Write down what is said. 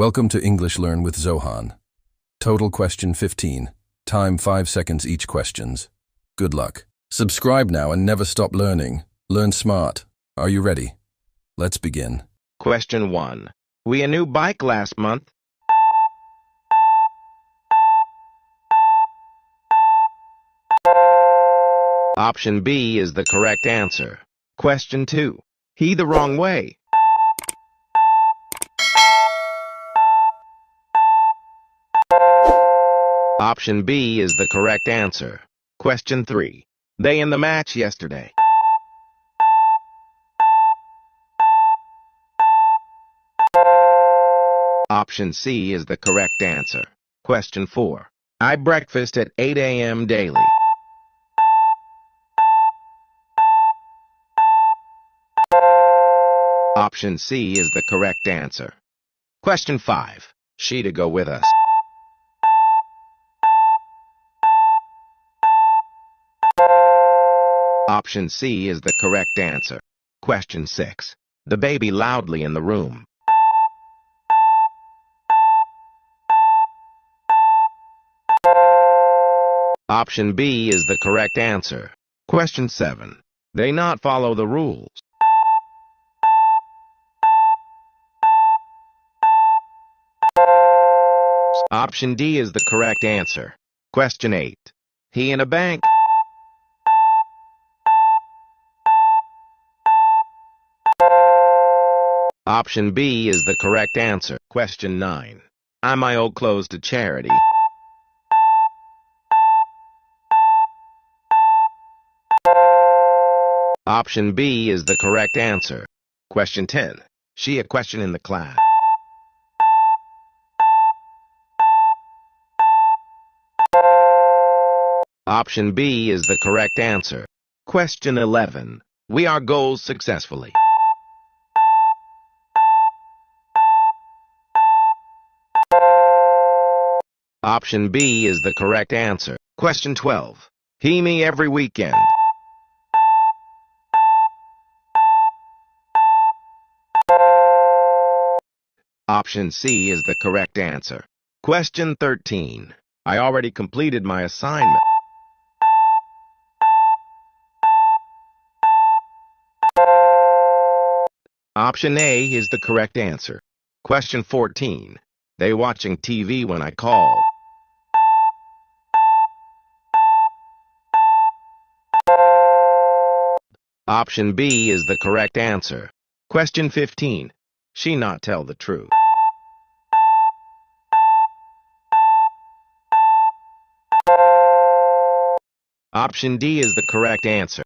Welcome to English Learn with Zohan. Total question 15. Time 5 seconds each questions. Good luck. Subscribe now and never stop learning. Learn smart. Are you ready? Let's begin. Question 1. We a new bike last month? Option B is the correct answer. Question 2. He the wrong way. Option B is the correct answer. Question 3. They in the match yesterday. Option C is the correct answer. Question 4. I breakfast at 8 a.m. daily. Option C is the correct answer. Question 5. She to go with us. Option C is the correct answer. Question 6. The baby loudly in the room. Option B is the correct answer. Question 7. They not follow the rules. Option D is the correct answer. Question 8. He in a bank. Option B is the correct answer. Question 9. I my old clothes to charity. Option B is the correct answer. Question 10. She a question in the class. Option B is the correct answer. Question 11. We are goals successfully. Option B is the correct answer. Question 12. He me every weekend. Option C is the correct answer. Question 13. I already completed my assignment. Option A is the correct answer. Question 14. They watching TV when I called. Option B is the correct answer. Question 15. She not tell the truth. Option D is the correct answer.